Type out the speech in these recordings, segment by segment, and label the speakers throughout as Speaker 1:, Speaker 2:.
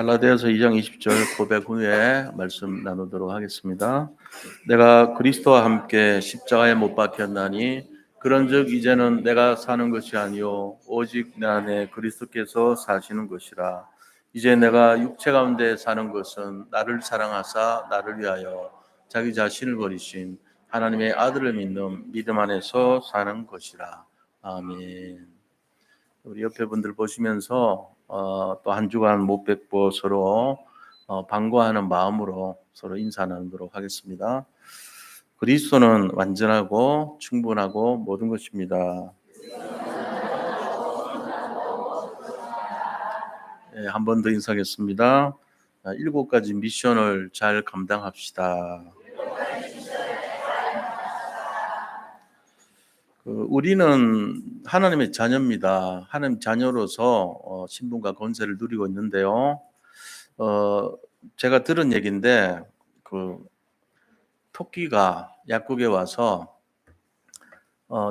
Speaker 1: 갈라디아서 2장 20절 고백 후에 말씀 나누도록 하겠습니다. 내가 그리스도와 함께 십자가에 못 박혔나니 그런즉 이제는 내가 사는 것이 아니요 오직 내 안에 그리스도께서 사시는 것이라. 이제 내가 육체 가운데 사는 것은 나를 사랑하사 나를 위하여 자기 자신을 버리신 하나님의 아들을 믿는 믿음 안에서 사는 것이라. 아멘. 우리 옆에 분들 보시면서 또 한 주간 못 뵙고 서로 반가워하는 마음으로 서로 인사 나누도록 하겠습니다. 그리스도는 완전하고 충분하고 모든 것입니다. 네, 한 번 더 인사하겠습니다. 7가지 미션을 잘 감당합시다. 우리는 하나님의 자녀입니다. 하나님 자녀로서 신분과 권세를 누리고 있는데요. 제가 들은 얘기인데 토끼가 약국에 와서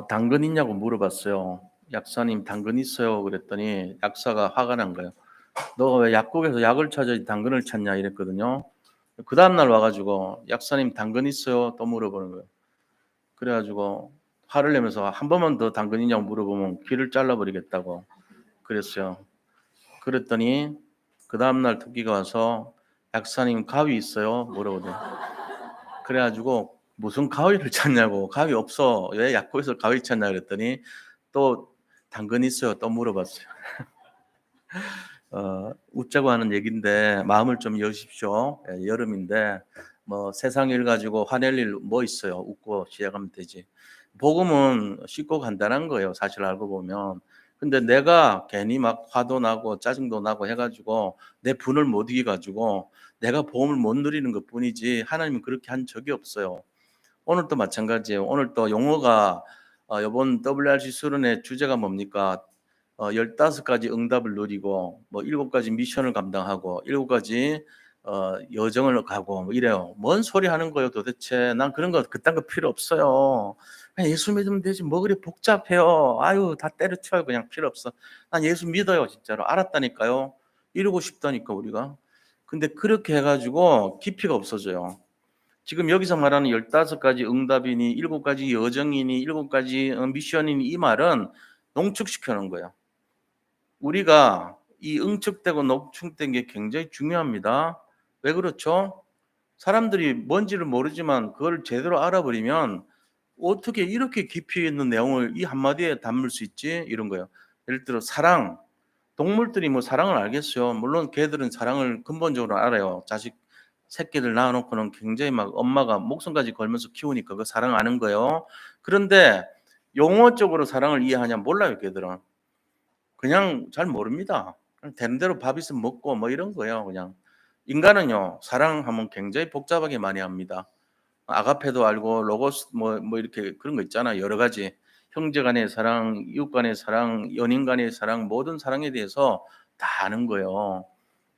Speaker 1: 당근 있냐고 물어봤어요. 약사님 당근 있어요? 그랬더니 약사가 화가 난 거예요. 너가 왜 약국에서 약을 찾아야지 당근을 찾냐 이랬거든요. 그 다음날 와가지고 약사님 당근 있어요? 또 물어보는 거예요. 그래가지고 화를 내면서 한 번만 더 당근 있냐고 물어보면 귀를 잘라버리겠다고 그랬어요. 그랬더니 그 다음날 토끼가 와서 약사님 가위 있어요? 물어보더니 그래가지고 무슨 가위를 찾냐고. 가위 없어. 왜 약국에서 가위 찾냐 그랬더니 또 당근 있어요? 또 물어봤어요. 웃자고 하는 얘기인데 마음을 좀 여십시오. 여름인데 뭐 세상 일 가지고 화낼 일 뭐 있어요. 웃고 시작하면 되지. 복음은 쉽고 간단한 거예요. 사실 알고 보면. 근데 내가 괜히 막 화도 나고 짜증도 나고 해가지고 내 분을 못 이겨가지고 내가 복음을 못 누리는 것뿐이지 하나님은 그렇게 한 적이 없어요. 오늘도 마찬가지예요. 오늘 또 용어가 이번 WRC 수련회 주제가 뭡니까? 15가지 응답을 누리고 뭐 7가지 미션을 감당하고 7가지 여정을 가고 뭐 이래요. 뭔 소리 하는 거예요 도대체. 난 그런 거 그딴 거 필요 없어요. 그냥 예수 믿으면 되지 뭐 그리 복잡해요. 아유 다 때려쳐요. 그냥 필요 없어. 난 예수 믿어요 진짜로. 알았다니까요. 이러고 싶다니까 우리가. 근데 그렇게 해가지고 깊이가 없어져요. 지금 여기서 말하는 15가지 응답이니 7가지 여정이니 7가지 미션이니 이 말은 농축시켜 놓은 거예요. 우리가 이 응축되고 농축된 게 굉장히 중요합니다. 왜 그렇죠? 사람들이 뭔지를 모르지만 그걸 제대로 알아버리면 어떻게 이렇게 깊이 있는 내용을 이 한마디에 담을 수 있지? 이런 거예요. 예를 들어 사랑. 동물들이 뭐 사랑을 알겠어요. 물론 개들은 사랑을 근본적으로 알아요. 자식 새끼들 낳아놓고는 굉장히 막 엄마가 목숨까지 걸면서 키우니까 그 사랑 아는 거예요. 그런데 용어적으로 사랑을 이해하냐 몰라요, 개들은. 그냥 잘 모릅니다. 그냥 되는 대로 밥 있으면 먹고 뭐 이런 거예요, 그냥. 인간은요, 사랑하면 굉장히 복잡하게 많이 합니다. 아가페도 알고 로고스 뭐 이렇게 그런 거 있잖아요. 여러 가지 형제 간의 사랑, 이웃 간의 사랑, 연인 간의 사랑, 모든 사랑에 대해서 다 아는 거예요.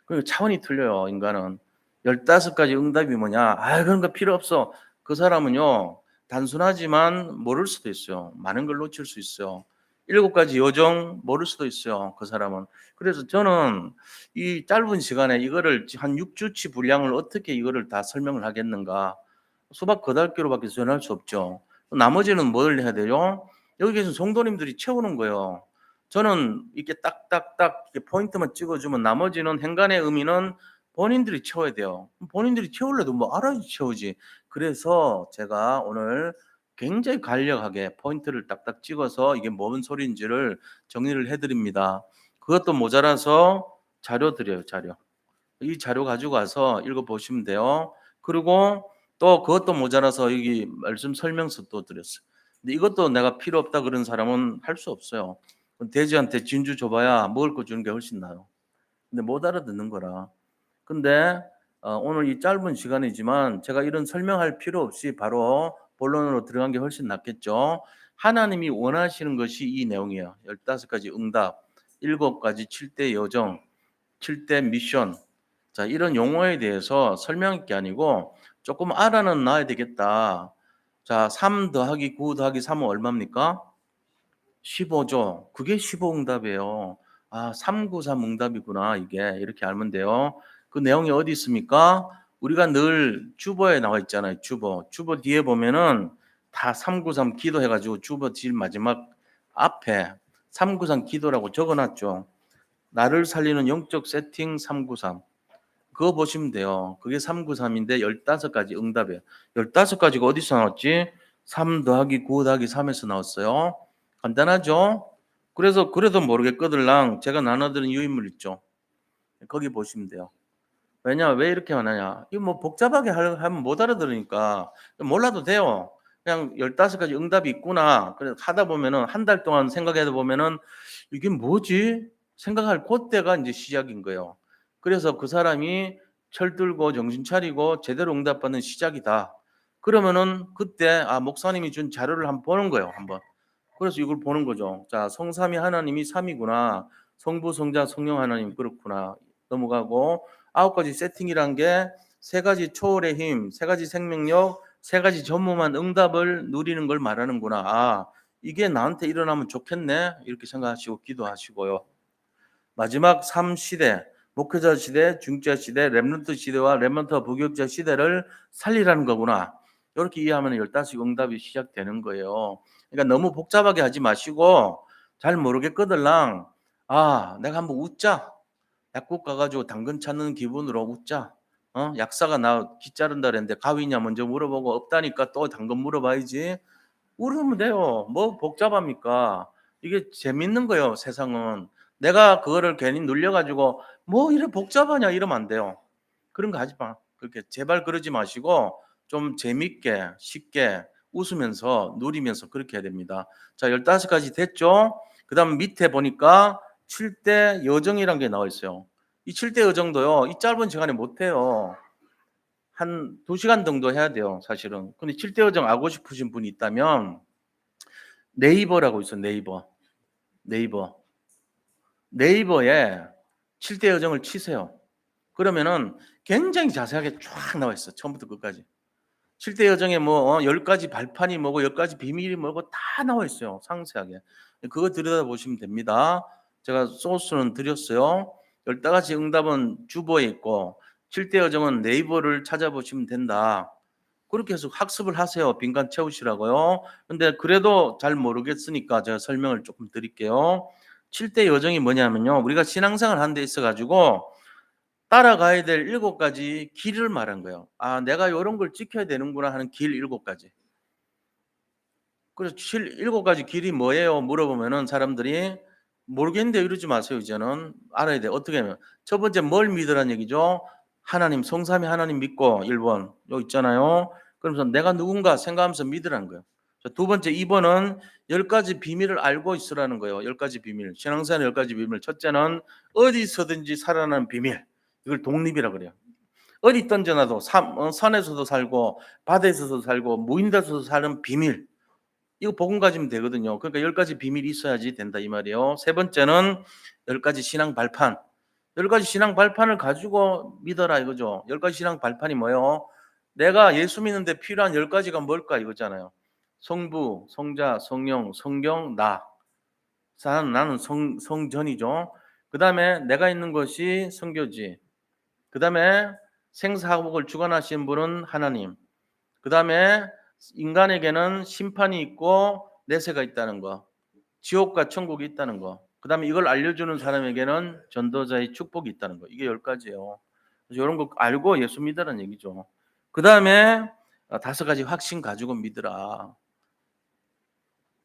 Speaker 1: 그 차원이 틀려요, 인간은. 15가지 응답이 뭐냐? 아, 그런 거 필요 없어. 그 사람은요, 단순하지만 모를 수도 있어요. 많은 걸 놓칠 수 있어요. 7가지 요정 모를 수도 있어요, 그 사람은. 그래서 저는 이 짧은 시간에 이거를 한 6주치 분량을 어떻게 이거를 다 설명을 하겠는가? 수박 거달기로밖에 전할 수 없죠. 나머지는 뭘 해야 돼요? 여기 계신 성도님들이 채우는 거예요. 저는 이렇게 딱딱딱 이렇게 포인트만 찍어주면 나머지는 행간의 의미는 본인들이 채워야 돼요. 본인들이 채울래도 뭐 알아야지 채우지. 그래서 제가 오늘 굉장히 간략하게 포인트를 딱딱 찍어서 이게 뭔 소리인지를 정리를 해드립니다. 그것도 모자라서 자료 드려요, 자료. 이 자료 가지고 와서 읽어보시면 돼요. 그리고 또 그것도 모자라서 여기 말씀 설명서 또 드렸어요. 근데 이것도 내가 필요 없다 그런 사람은 할 수 없어요. 돼지한테 진주 줘봐야 먹을 거 주는 게 훨씬 나아요. 근데 못 알아듣는 거라. 근데 오늘 이 짧은 시간이지만 제가 이런 설명할 필요 없이 바로 본론으로 들어간 게 훨씬 낫겠죠. 하나님이 원하시는 것이 이 내용이에요. 15가지 응답, 7가지 7대 여정, 7대 미션. 자, 이런 용어에 대해서 설명할 게 아니고 조금 알아는 놔야 되겠다. 자, 3 더하기 9 더하기 3은 얼마입니까? 15죠. 그게 15응답이에요. 아, 393 응답이구나 이게. 이렇게 알면 돼요. 그 내용이 어디 있습니까? 우리가 늘 주보에 나와 있잖아요. 주보 뒤에 보면은 다 393 기도해 가지고 주보 제일 마지막 앞에 393 기도라고 적어 놨죠. 나를 살리는 영적 세팅 393. 그거 보시면 돼요. 그게 393인데 15가지 응답이에요. 15가지가 어디서 나왔지? 3 더하기 9 더하기 3에서 나왔어요. 간단하죠? 그래서 그래도 모르겠거들랑 제가 나눠드린 유인물 있죠. 거기 보시면 돼요. 왜냐, 왜 이렇게 하느냐. 이거 뭐 복잡하게 하면 못 알아들으니까 몰라도 돼요. 그냥 15가지 응답이 있구나. 그래서 하다 보면은 한 달 동안 생각하다 보면은 이게 뭐지? 생각할 그때가 이제 시작인 거예요. 그래서 그 사람이 철들고 정신 차리고 제대로 응답받는 시작이다. 그러면은 그때 아, 목사님이 준 자료를 한번 보는 거예요. 한번. 그래서 이걸 보는 거죠. 자, 성삼위 하나님이 삼이구나. 성부, 성자, 성령 하나님 그렇구나. 넘어가고 9가지 세팅이란 게 3가지 초월의 힘, 3가지 생명력, 3가지 전무한 응답을 누리는 걸 말하는구나. 아, 이게 나한테 일어나면 좋겠네. 이렇게 생각하시고 기도하시고요. 마지막 3시대, 목회자 시대, 중자 시대, 렘넌트 시대와 렘넌트 부교육자 시대를 살리라는 거구나. 이렇게 이해하면 15 응답이 시작되는 거예요. 그러니까 너무 복잡하게 하지 마시고 잘 모르겠거들랑 아, 내가 한번 웃자. 약국 가가지고 당근 찾는 기분으로 웃자. 약사가 나 기 자른다 그랬는데 가위냐 먼저 물어보고 없다니까 또 당근 물어봐야지. 물으면 돼요. 뭐 복잡합니까? 이게 재밌는 거예요, 세상은. 내가 그거를 괜히 눌려가지고 뭐 이래 복잡하냐 이러면 안 돼요. 그런 거 하지 마. 그렇게 제발 그러지 마시고 좀 재밌게 쉽게 웃으면서 누리면서 그렇게 해야 됩니다. 자, 15가지 됐죠? 그다음 밑에 보니까 7대 여정이란 게 나와 있어요. 이 7대 여정도요. 이 짧은 시간에 못 해요. 한 2시간 정도 해야 돼요, 사실은. 근데 7대 여정 알고 싶으신 분이 있다면 네이버라고 있어. 네이버. 네이버에 7대 여정을 치세요. 그러면은 굉장히 자세하게 쫙 나와 있어. 처음부터 끝까지. 7대 여정에 뭐 10가지 발판이 뭐고 10가지 비밀이 뭐고 다 나와 있어요. 상세하게. 그거 들여다보시면 됩니다. 제가 소스는 드렸어요. 15가지 응답은 주보에 있고 7대 여정은 네이버를 찾아보시면 된다. 그렇게 해서 학습을 하세요. 빈칸 채우시라고요. 근데 그래도 잘 모르겠으니까 제가 설명을 조금 드릴게요. 7대 여정이 뭐냐면요. 우리가 신앙생활 하는 데 있어 가지고 따라가야 될 7가지 길을 말한 거예요. 아, 내가 요런 걸 지켜야 되는구나 하는 길 7가지. 그래서 7가지 길이 뭐예요? 물어보면은 사람들이 모르겠는데 이러지 마세요. 이제는 알아야 돼요. 어떻게 하면 첫 번째 뭘 믿으라는 얘기죠? 하나님, 성삼위 하나님 믿고 1번 여기 있잖아요. 그러면서 내가 누군가 생각하면서 믿으라는 거예요. 두 번째 2번은 10가지 비밀을 알고 있으라는 거예요. 10가지 비밀. 신앙생활 10가지 비밀. 첫째는 어디서든지 살아나는 비밀. 이걸 독립이라 그래요. 어디 던져놔도 산에서도 살고 바다에서도 살고 무인 데서도 사는 비밀. 이거 복음 가지면 되거든요. 그러니까 10가지 비밀이 있어야지 된다 이 말이에요. 세 번째는 10가지 신앙 발판. 10가지 신앙 발판을 가지고 믿어라 이거죠. 10가지 신앙 발판이 뭐예요? 내가 예수 믿는데 필요한 10가지가 뭘까 이거잖아요. 성부, 성자, 성령, 성경, 나. 나는 성전이죠. 그다음에 내가 있는 것이 성교지. 그다음에 생사복을 주관하시는 분은 하나님. 그다음에 인간에게는 심판이 있고 내세가 있다는 거. 지옥과 천국이 있다는 거. 그다음에 이걸 알려주는 사람에게는 전도자의 축복이 있다는 거. 이게 10가지예요. 그래서 이런 거 알고 예수 믿으라는 얘기죠. 그다음에 5가지 확신 가지고 믿으라.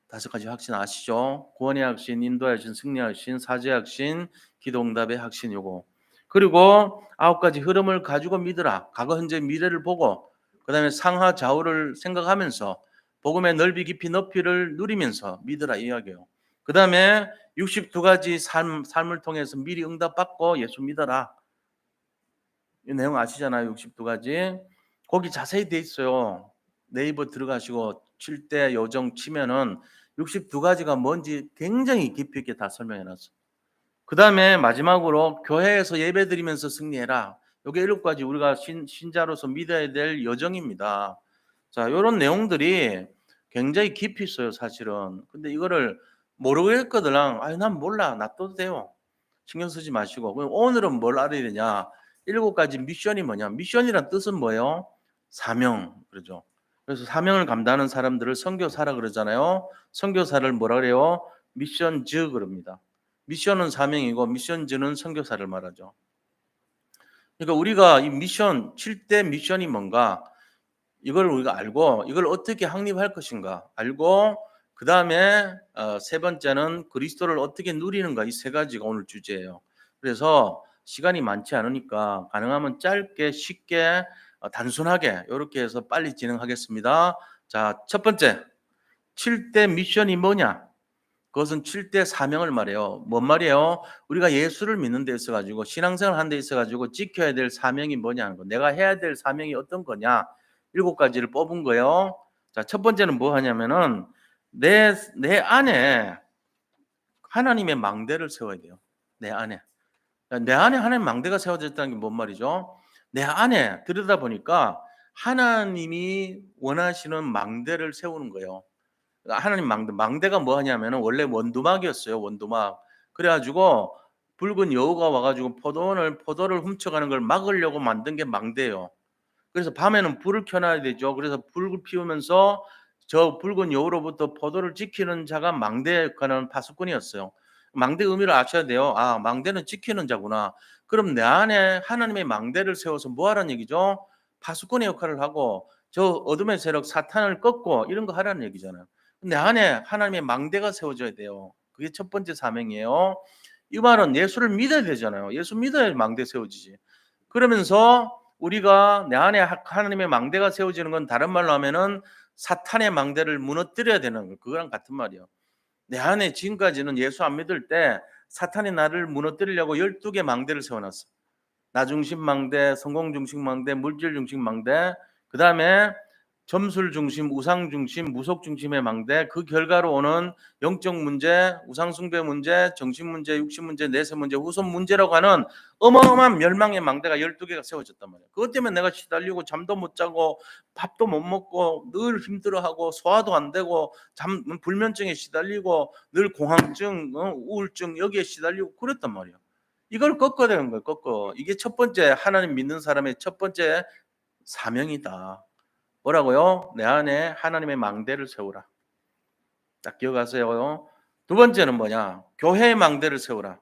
Speaker 1: 5가지 확신 아시죠? 구원의 확신, 인도의 확신, 승리의 확신, 사죄의 확신, 기도응답의 확신 요거. 그리고 9가지 흐름을 가지고 믿으라. 과거, 현재, 미래를 보고 그다음에 상하 좌우를 생각하면서 복음의 넓이, 깊이, 높이를 누리면서 믿으라 이야기예요. 그다음에 62가지 삶을 통해서 미리 응답받고 예수 믿어라. 이 내용 아시잖아요. 62가지. 거기 자세히 돼 있어요. 네이버 들어가시고 7대 요정 치면은 62가지가 뭔지 굉장히 깊이 있게 다 설명해 놨어요. 그다음에 마지막으로 교회에서 예배드리면서 승리해라. 요게 7가지 우리가 신자로서 믿어야 될 여정입니다. 자, 요런 내용들이 굉장히 깊이 있어요, 사실은. 근데 이거를 모르겠거든. 아니, 난 몰라. 놔둬도 돼요. 신경 쓰지 마시고 그럼 오늘은 뭘 알아야 되냐? 7가지 미션이 뭐냐? 미션이란 뜻은 뭐예요? 사명 그러죠. 그래서 사명을 감당하는 사람들을 선교사라 그러잖아요. 선교사를 뭐라 그래요? 미션즈 그럽니다. 미션은 사명이고 미션즈는 선교사를 말하죠. 그러니까 우리가 이 미션 7대 미션이 뭔가 이걸 우리가 알고 이걸 어떻게 확립할 것인가 알고 그다음에 세 번째는 그리스도를 어떻게 누리는가 이 세 가지가 오늘 주제예요. 그래서 시간이 많지 않으니까 가능하면 짧게 쉽게 단순하게 이렇게 해서 빨리 진행하겠습니다. 자, 첫 번째 7대 미션이 뭐냐? 그것은 7대 사명을 말해요. 뭔 말이에요? 우리가 예수를 믿는 데 있어 가지고 신앙생활 하는 데 있어 가지고 지켜야 될 사명이 뭐냐는 거. 내가 해야 될 사명이 어떤 거냐? 7가지를 뽑은 거예요. 자, 첫 번째는 뭐 하냐면은 내 안에 하나님의 망대를 세워야 돼요. 내 안에. 내 안에 하나님의 망대가 세워졌다는 게 뭔 말이죠? 내 안에 들여다보니까 하나님이 원하시는 망대를 세우는 거예요. 하나님 망대가 뭐 하냐면은 원래 원두막이었어요. 원두막. 그래가지고 붉은 여우가 와가지고 포도를 훔쳐가는 걸 막으려고 만든 게 망대예요. 그래서 밤에는 불을 켜놔야 되죠. 그래서 불을 피우면서 저 붉은 여우로부터 포도를 지키는 자가 망대에 관한 파수꾼이었어요. 망대 의미를 아셔야 돼요. 아, 망대는 지키는 자구나. 그럼 내 안에 하나님의 망대를 세워서 뭐 하라는 얘기죠? 파수꾼의 역할을 하고 저 어둠의 세력 사탄을 꺾고 이런 거 하라는 얘기잖아요. 내 안에 하나님의 망대가 세워져야 돼요. 그게 첫 번째 사명이에요. 이 말은 예수를 믿어야 되잖아요. 예수 믿어야 망대 세워지지. 그러면서 우리가 내 안에 하나님의 망대가 세워지는 건 다른 말로 하면은 사탄의 망대를 무너뜨려야 되는 거. 그거랑 같은 말이에요. 내 안에 지금까지는 예수 안 믿을 때 사탄이 나를 무너뜨리려고 12개 망대를 세워놨어. 나 중심 망대, 성공 중심 망대, 물질 중심 망대, 그 다음에 점술 중심, 우상 중심, 무속 중심의 망대, 그 결과로 오는 영적 문제, 우상 숭배 문제, 정신 문제, 육신 문제, 내세 문제, 후손 문제라고 하는 어마어마한 멸망의 망대가 12개가 세워졌단 말이에요. 그것 때문에 내가 시달리고 잠도 못 자고 밥도 못 먹고 늘 힘들어하고 소화도 안 되고 불면증에 시달리고 늘 공황증, 우울증 여기에 시달리고 그랬단 말이에요. 이걸 꺾어야 되는 거예요. 꺾어. 이게 첫 번째 하나님 믿는 사람의 첫 번째 사명이다. 뭐라고요? 내 안에 하나님의 망대를 세우라. 딱 기억하세요. 두 번째는 뭐냐? 교회의 망대를 세우라.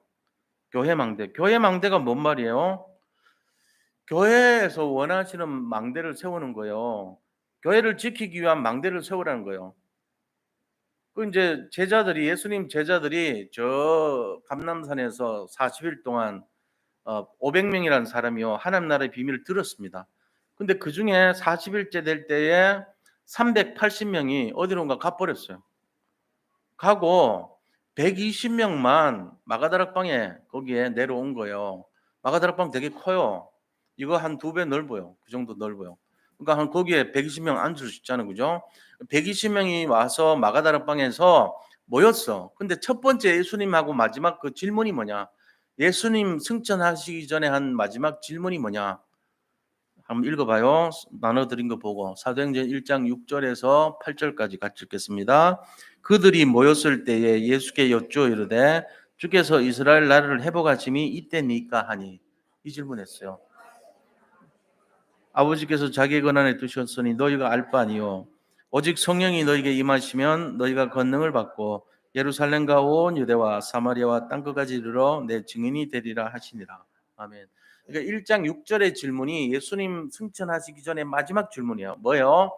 Speaker 1: 교회 망대. 교회 망대가 뭔 말이에요? 교회에서 원하시는 망대를 세우는 거예요. 교회를 지키기 위한 망대를 세우라는 거예요. 그 이제 제자들이 예수님 제자들이 저 감람산에서 40일 동안 500명이라는 사람이요 하나님 나라의 비밀을 들었습니다. 근데 그 중에 40일째 될 때에 380명이 어디론가 가버렸어요. 가고 120명만 마가다락방에 거기에 내려온 거예요. 마가다락방 되게 커요. 이거 한 2배 넓어요. 그 정도 넓어요. 그러니까 한 거기에 120명 앉을 수 있잖아요. 그죠? 120명이 와서 마가다락방에서 모였어. 근데 첫 번째 예수님하고 마지막 그 질문이 뭐냐? 예수님 승천하시기 전에 한 마지막 질문이 뭐냐? 한번 읽어봐요. 나눠드린 거 보고 사도행전 1장 6절에서 8절까지 같이 읽겠습니다. 그들이 모였을 때에 예수께 여쭈어 이르되 주께서 이스라엘 나라를 회복하심이 이때니까 하니 이 질문했어요. 아버지께서 자기 권한에 두셨으니 너희가 알 바 아니요 오직 성령이 너희에게 임하시면 너희가 권능을 받고 예루살렘과 온 유대와 사마리아와 땅끝까지 이르러 내 증인이 되리라 하시니라. 아멘. 그러니까 1장 6절의 질문이 예수님 승천하시기 전에 마지막 질문이에요. 뭐예요?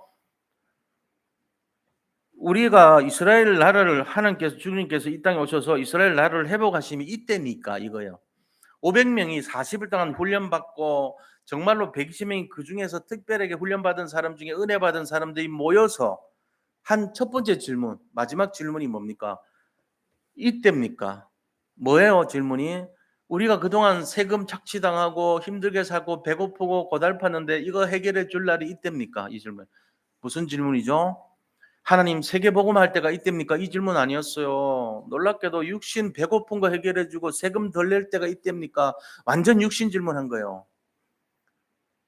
Speaker 1: 우리가 이스라엘 나라를 하나님께서 주님께서 이 땅에 오셔서 이스라엘 나라를 회복하심이 이때니까 이거예요. 500명이 40일 동안 훈련받고 정말로 120명이 그 중에서 특별하게 훈련받은 사람 중에 은혜 받은 사람들이 모여서 한 첫 번째 질문, 마지막 질문이 뭡니까? 이때입니까? 뭐예요 질문이? 우리가 그동안 세금 착취당하고 힘들게 살고 배고프고 고달팠는데 이거 해결해 줄 날이 이때입니까? 이 질문. 무슨 질문이죠? 하나님 세계복음 할 때가 이때입니까? 이 질문 아니었어요. 놀랍게도 육신 배고픈 거 해결해 주고 세금 덜 낼 때가 이때입니까? 완전 육신 질문한 거예요.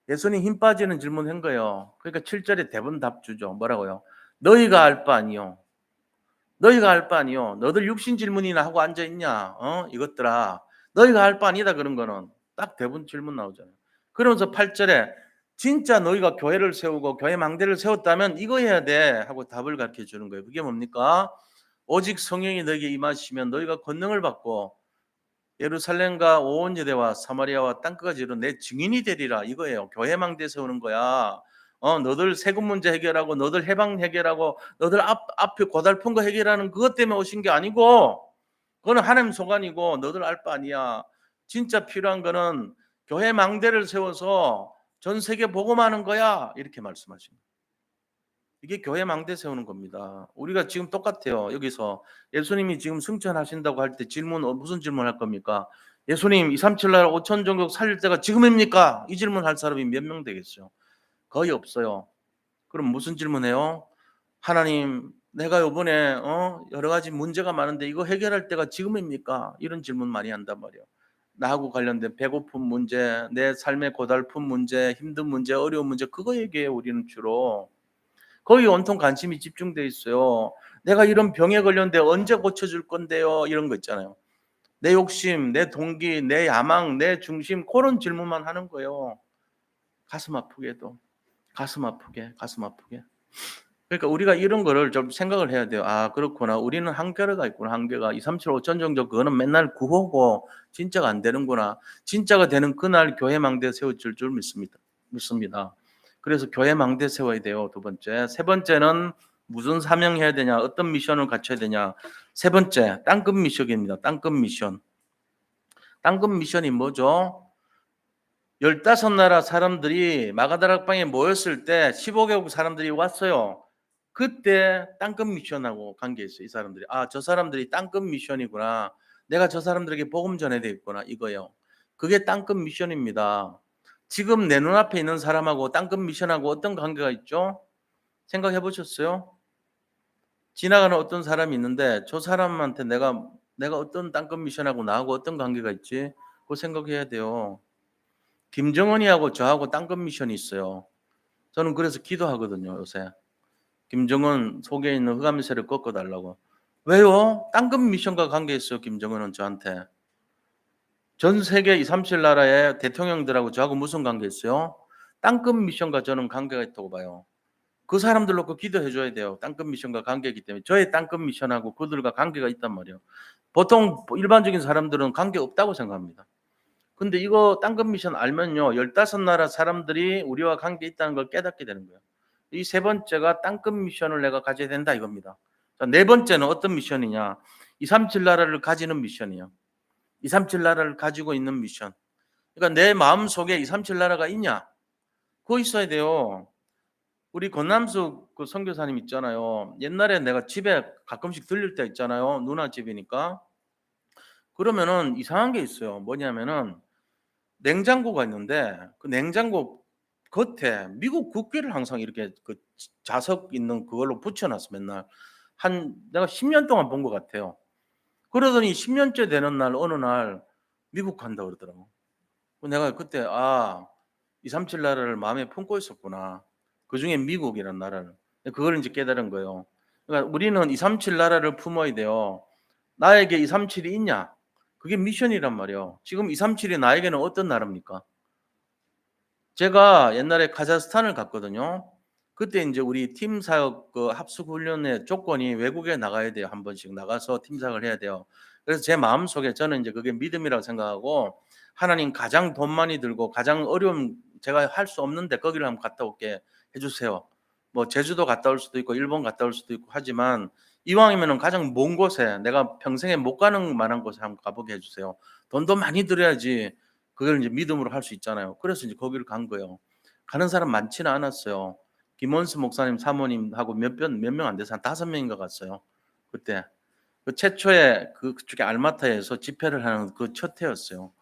Speaker 1: 예수님 힘 빠지는 질문한 거예요. 그러니까 7절에 대본 답 주죠. 뭐라고요? 너희가 알 바 아니요. 너희가 알 바 아니요. 너들 육신 질문이나 하고 앉아 있냐? 이것들아. 너희가 할 바 아니다 그런 거는. 딱 대부분 질문 나오잖아요. 그러면서 8절에 진짜 너희가 교회를 세우고 교회 망대를 세웠다면 이거 해야 돼 하고 답을 가르쳐 주는 거예요. 그게 뭡니까? 오직 성령이 너희에게 임하시면 너희가 권능을 받고 예루살렘과 온 유대와 사마리아와 땅끝까지 이르러 내 증인이 되리라 이거예요. 교회 망대 세우는 거야. 너들 세금 문제 해결하고 너들 해방 해결하고 너들 앞에 고달픈 거 해결하는 그것 때문에 오신 게 아니고 그거는 하나님 소관이고 너들 알 바 아니야. 진짜 필요한 거는 교회 망대를 세워서 전 세계 복음하는 거야. 이렇게 말씀하십니다. 이게 교회 망대 세우는 겁니다. 우리가 지금 똑같아요. 여기서 예수님이 지금 승천하신다고 할 때 질문 무슨 질문할 겁니까? 예수님 237 나라 5천 종족 살릴 때가 지금입니까? 이 질문할 사람이 몇 명 되겠어요? 거의 없어요. 그럼 무슨 질문해요? 하나님 내가 이번에 여러 가지 문제가 많은데 이거 해결할 때가 지금입니까? 이런 질문 많이 한단 말이에요. 나하고 관련된 배고픈 문제, 내 삶의 고달픈 문제, 힘든 문제, 어려운 문제 그거 얘기해요. 우리는 주로. 거기 온통 관심이 집중돼 있어요. 내가 이런 병에 걸렸는데 언제 고쳐줄 건데요? 이런 거 있잖아요. 내 욕심, 내 동기, 내 야망, 내 중심 그런 질문만 하는 거예요. 가슴 아프게도. 가슴 아프게. 그러니까 우리가 이런 거를 좀 생각을 해야 돼요. 아 그렇구나. 우리는 한계가 있구나. 한계가 2, 3, 7, 5천 정도 그거는 맨날 구호고 진짜가 안 되는구나. 진짜가 되는 그날 교회 망대 세워질 줄 믿습니다. 그래서 교회 망대 세워야 돼요. 두 번째. 세 번째는 무슨 사명해야 되냐. 어떤 미션을 갖춰야 되냐. 세 번째 땅끝 미션입니다. 땅끝 미션. 땅끝 미션이 뭐죠? 15나라 사람들이 마가다락방에 모였을 때 15개국 사람들이 왔어요. 그때 땅끝 미션하고 관계 있어요. 이 사람들이. 아, 저 사람들이 땅끝 미션이구나. 내가 저 사람들에게 복음 전해야 되겠구나. 이거요. 그게 땅끝 미션입니다. 지금 내 눈앞에 있는 사람하고 땅끝 미션하고 어떤 관계가 있죠? 생각해 보셨어요? 지나가는 어떤 사람이 있는데 저 사람한테 내가 어떤 땅끝 미션하고 나하고 어떤 관계가 있지? 그거 생각해야 돼요. 김정은이하고 저하고 땅끝 미션이 있어요. 저는 그래서 기도하거든요, 요새. 김정은 속에 있는 흑암세를 꺾어달라고. 왜요? 땅끝 미션과 관계 있어요, 김정은은 저한테. 전 세계 237 나라의 대통령들하고 저하고 무슨 관계 있어요? 땅끝 미션과 저는 관계가 있다고 봐요. 그 사람들 놓고 기도해 줘야 돼요. 땅끝 미션과 관계이기 때문에. 저의 땅끝 미션하고 그들과 관계가 있단 말이에요. 보통 일반적인 사람들은 관계 없다고 생각합니다. 근데 이거 땅끝 미션 알면요. 15나라 사람들이 우리와 관계 있다는 걸 깨닫게 되는 거예요. 이 세 번째가 땅끝 미션을 내가 가져야 된다 이겁니다. 자, 네 번째는 어떤 미션이냐? 237 나라를 가지는 미션이에요. 237 나라를 가지고 있는 미션. 그러니까 내 마음속에 237 나라가 있냐? 그거 있어야 돼요. 우리 권남수 그 선교사님 있잖아요. 옛날에 내가 집에 가끔씩 들릴 때 있잖아요. 누나 집이니까. 그러면은 이상한 게 있어요. 뭐냐면은 냉장고가 있는데 그 냉장고 겉에 미국 국기를 항상 이렇게 그 자석 있는 그걸로 붙여놨어 맨날. 한 내가 10년 동안 본 것 같아요. 그러더니 10년째 되는 날 어느 날 미국 간다 그러더라고. 내가 그때 237 나라를 마음에 품고 있었구나. 그중에 미국이라는 나라를. 그걸 이제 깨달은 거예요. 그러니까 우리는 237 나라를 품어야 돼요. 나에게 237이 있냐? 그게 미션이란 말이에요. 지금 237이 나에게는 어떤 나라입니까? 제가 옛날에 카자흐스탄을 갔거든요. 그때 이제 우리 팀 사역 그 합숙 훈련의 조건이 외국에 나가야 돼요. 한 번씩 나가서 팀 사역을 해야 돼요. 그래서 제 마음속에 저는 이제 그게 믿음이라고 생각하고 하나님 가장 돈 많이 들고 가장 어려운 제가 할 수 없는데 거기를 한번 갔다 올게 해 주세요. 뭐 제주도 갔다 올 수도 있고 일본 갔다 올 수도 있고 하지만 이왕이면은 가장 먼 곳에 내가 평생에 못 가는 만한 곳에 한번 가보게 해 주세요. 돈도 많이 들여야지 그걸 이제 믿음으로 할 수 있잖아요. 그래서 이제 거기를 간 거예요. 가는 사람 많지는 않았어요. 김원수 목사님 사모님하고 몇 명 안 돼서 한 5명인가 갔어요. 그때. 그 최초의 그쪽에 알마타에서 집회를 하는 그 첫 해였어요.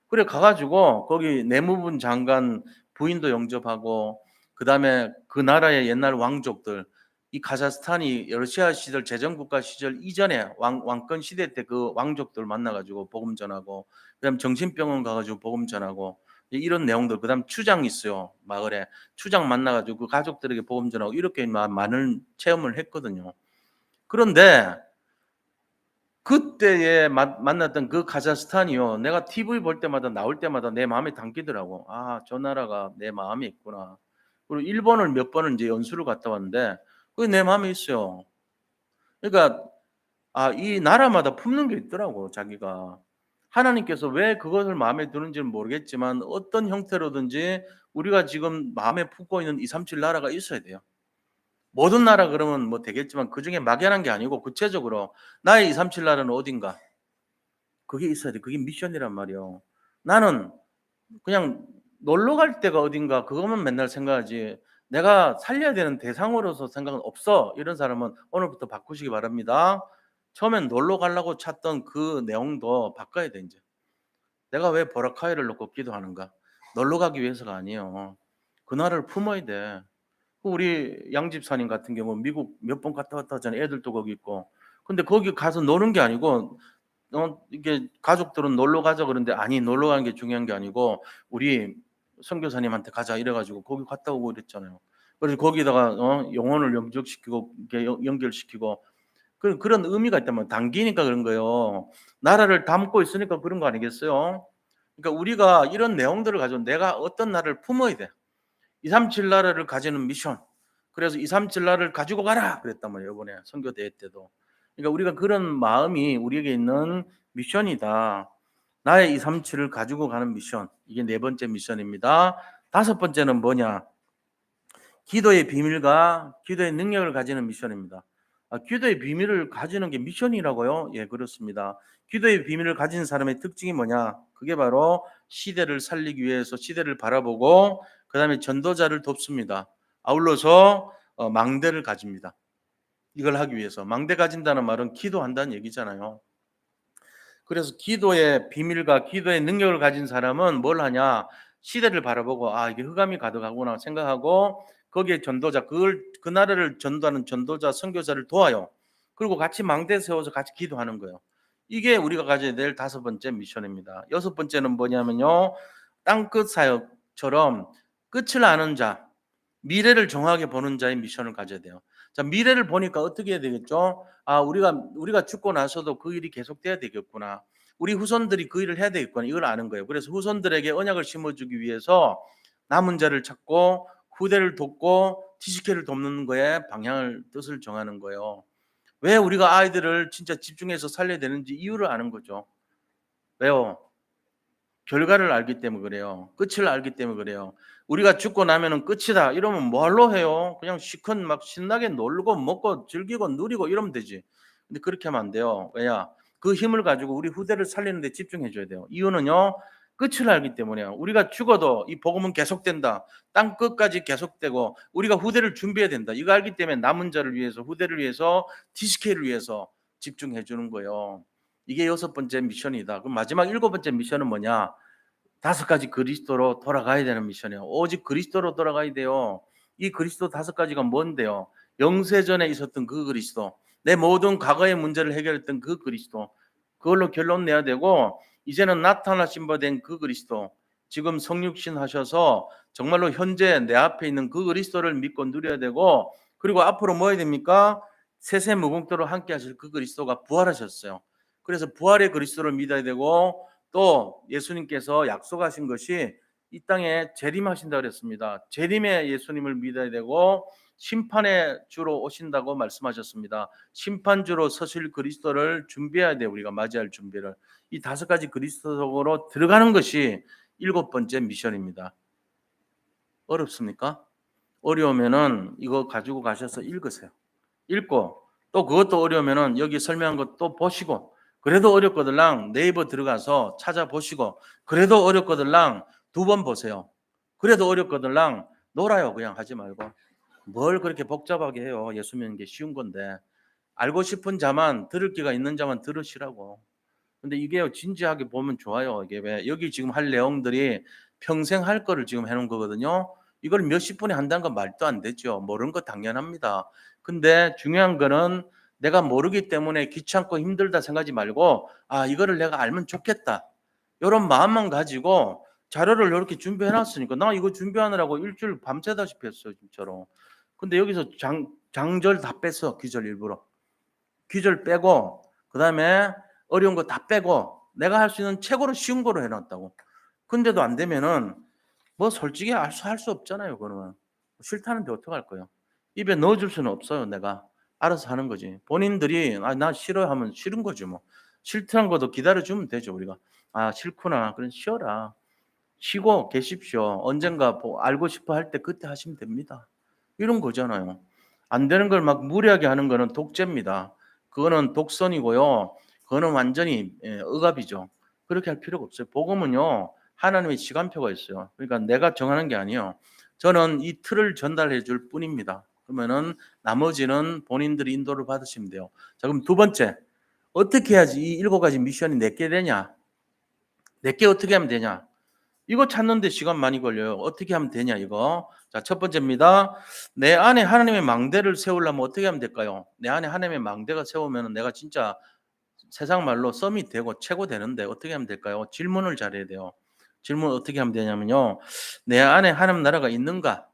Speaker 1: 그래 가 가지고 거기 내무부 장관 부인도 영접하고 그다음에 그 나라의 옛날 왕족들 이 카자흐스탄이 러시아 시절 제정국가 시절 이전에 왕권 시대 때 그 왕족들 만나 가지고 복음 전하고 그다음에 정신병원 가 가지고 복음 전하고 이런 내용들 그다음 추장 있어요. 마을에. 추장 만나 가지고 그 가족들에게 복음 전하고 이렇게 많은 체험을 했거든요. 그런데 그때에 만났던 그 카자흐스탄이요. 내가 TV 볼 때마다 나올 때마다 내 마음에 담기더라고. '아 저 나라가 내 마음에 있구나.' 그리고 일본을 몇 번을 인제 연수를 갔다 왔는데 그게 내 마음에 있어요. 그러니까 이 나라마다 품는 게 있더라고 자기가. 하나님께서 왜 그것을 마음에 드는지는 모르겠지만 어떤 형태로든지 우리가 지금 마음에 품고 있는 237 나라가 있어야 돼요. 모든 나라 그러면 뭐 되겠지만 그중에 막연한 게 아니고 구체적으로 나의 237 나라는 어딘가 그게 있어야 돼. 그게 미션이란 말이에요. 나는 그냥 놀러 갈 데가 어딘가 그것만 맨날 생각하지 '내가 살려야 되는 대상으로서 생각은 없어.' 이런 사람은 오늘부터 바꾸시기 바랍니다. 처음엔 놀러 가려고 찾던 그 내용도 바꿔야 돼 인제. '내가 왜 보라카이를 놓고 기도하는가?' 놀러 가기 위해서가 아니에요. 그 나라를 품어야 돼. 우리 양 집사님 같은 경우는 미국 몇 번 갔다 왔다 하잖아요. 애들도 거기 있고. 근데 거기 가서 노는 게 아니고 이게 가족들은 놀러 가자 그러는데 "아니 놀러 가는 게 중요한 게 아니고 우리 선교사님한테 가자." 이래 가지고 거기 갔다 오고 이랬잖아요. 그래서 거기다가 영혼을 영접시키고 이렇게 연결시키고 그런 의미가 있다면 당기니까 그런 거예요. 나라를 담고 있으니까 그런 거 아니겠어요? 그러니까 우리가 이런 내용들을 가지고 내가 어떤 나라를 품어야 돼. 237 나라를 가지는 미션. 그래서 "237 나라를 가지고 가라." 그랬단 말이에요, 이번에 선교 대회 때도. 그러니까 우리가 그런 마음이 우리에게 있는 미션이다. 나의 237을 가지고 가는 미션. 이게 네 번째 미션입니다. 다섯 번째는 뭐냐? 기도의 비밀과 기도의 능력을 가지는 미션입니다. 기도의 비밀을 가지는 게 미션이라고요? 예, 그렇습니다. 기도의 비밀을 가진 사람의 특징이 뭐냐? 그게 바로 시대를 살리기 위해서 시대를 바라보고 그다음에 전도자를 돕습니다. 아울러서 망대를 가집니다. 이걸 하기 위해서. 망대 가진다는 말은 기도한다는 얘기잖아요. 그래서 기도의 비밀과 기도의 능력을 가진 사람은 뭘 하냐? 시대를 바라보고 '아 이게 흑암이 가득하구나.' 생각하고 거기에 전도자 그 나라를 전도하는 전도자 선교사를 도와요. 그리고 같이 망대 세워서 같이 기도하는 거예요. 이게 우리가 가져야 될 다섯 번째 미션입니다. 여섯 번째는 뭐냐면요. 땅끝 사역처럼 끝을 아는 자, 미래를 정확하게 보는 자의 미션을 가져야 돼요. 자, 미래를 보니까 어떻게 해야 되겠죠? 우리가 죽고 나서도 그 일이 계속돼야 되겠구나. 우리 후손들이 그 일을 해야 되겠구나. 이걸 아는 거예요. 그래서 후손들에게 언약을 심어주기 위해서 남은 자를 찾고 후대를 돕고 지식회를 돕는 거에 방향을 뜻을 정하는 거예요. 왜 우리가 아이들을 진짜 집중해서 살려야 되는지 이유를 아는 거죠. 왜요? 결과를 알기 때문에 그래요. 끝을 알기 때문에 그래요. 우리가 죽고 나면은 끝이다 이러면 뭘로 해요? 그냥 시컷 막 신나게 놀고 먹고 즐기고 누리고 이러면 되지. 근데 그렇게 하면 안 돼요. 왜냐? 그 힘을 가지고 우리 후대를 살리는 데 집중해 줘야 돼요. 이유는요. 끝을 알기 때문에요. 우리가 죽어도 이 복음은 계속된다. 땅 끝까지 계속되고 우리가 후대를 준비해야 된다. 이거 알기 때문에 남은 자를 위해서 후대를 위해서 TCK를 위해서 집중해 주는 거예요. 이게 여섯 번째 미션이다. 그럼 마지막 일곱 번째 미션은 뭐냐? 다섯 가지 그리스도로 돌아가야 되는 미션이에요. 오직 그리스도로 돌아가야 돼요. 이 그리스도 다섯 가지가 뭔데요? 영세전에 있었던 그 그리스도, 내 모든 과거의 문제를 해결했던 그 그리스도, 그걸로 결론 내야 되고 이제는 나타나신 바 된 그 그리스도, 지금 성육신 하셔서 정말로 현재 내 앞에 있는 그 그리스도를 믿고 누려야 되고 그리고 앞으로 뭐 해야 됩니까? 세세 무궁토로 함께 하실 그 그리스도가 부활하셨어요. 그래서 부활의 그리스도를 믿어야 되고 또 예수님께서 약속하신 것이 이 땅에 재림하신다 그랬습니다. 재림의 예수님을 믿어야 되고 심판의 주로 오신다고 말씀하셨습니다. 심판주로 서실 그리스도를 준비해야 돼요. 우리가 맞이할 준비를. 이 다섯 가지 그리스도 속으로 들어가는 것이 일곱 번째 미션입니다. 어렵습니까? 어려우면은 이거 가지고 가셔서 읽으세요. 읽고 또 그것도 어려우면은 여기 설명한 것도 보시고 그래도 어렵거들랑 네이버 들어가서 찾아보시고 그래도 어렵거들랑 두 번 보세요. 그래도 어렵거들랑 놀아요. 그냥 하지 말고. 뭘 그렇게 복잡하게 해요. 예수 믿는 게 쉬운 건데. 알고 싶은 자만 들을 기가 있는 자만 들으시라고. 근데 이게요. 진지하게 보면 좋아요. 이게 왜 여기 지금 할 내용들이 평생 할 거를 지금 해 놓은 거거든요. 이걸 몇십 분에 한다는 건 말도 안 되죠. 모르는 거 당연합니다. 근데 중요한 거는 내가 모르기 때문에 귀찮고 힘들다 생각하지 말고 '아 이거를 내가 알면 좋겠다.' 요런 마음만 가지고 자료를 요렇게 준비해 놨으니까 나 이거 준비하느라고 일주일 밤새다시피 했어요 진짜로. 근데 여기서 장절 다 뺐어. 귀절 일부러. 귀절 빼고 그다음에 어려운 거 다 빼고 내가 할 수 있는 최고로 쉬운 거로 해 놨다고. 근데도 안 되면은 뭐 솔직히 할 수 없잖아요 그거는. 싫다는데 어떡할 거예요. 입에 넣어 줄 수는 없어요 내가. 알아서 하는 거지. 본인들이 "아 나 싫어요." 하면 싫은 거지 뭐. 싫다는 것도 기다려 주면 되죠 우리가. '아 싫구나. 그럼 쉬어라. 쉬고 계십시오. 언젠가 알고 싶어 할 때 그때 하시면 됩니다.' 이런 거잖아요. 안 되는 걸 막 무리하게 하는 거는 독재입니다. 그거는 독선이고요. 그거는 완전히 억압이죠. 그렇게 할 필요가 없어요. 복음은요. 하나님의 시간표가 있어요. 그러니까 내가 정하는 게 아니에요. 저는 이 틀을 전달해 줄 뿐입니다. 그러면은 나머지는 본인들이 인도를 받으시면 돼요. 자 그럼 두 번째. 어떻게 해야지 이 7가지 미션이 내게 되냐? 내게 어떻게 하면 되냐? 이거 찾는데 시간 많이 걸려요. 어떻게 하면 되냐 이거. 자, 첫 번째입니다. 내 안에 하나님의 망대를 세우려면 어떻게 하면 될까요? 내 안에 하나님의 망대가 세우면은 내가 진짜 세상 말로 썸이 되고 최고 되는데 어떻게 하면 될까요? 질문을 잘해야 돼요. 질문 어떻게 하면 되냐면요. 내 안에 하나님 나라가 있는가?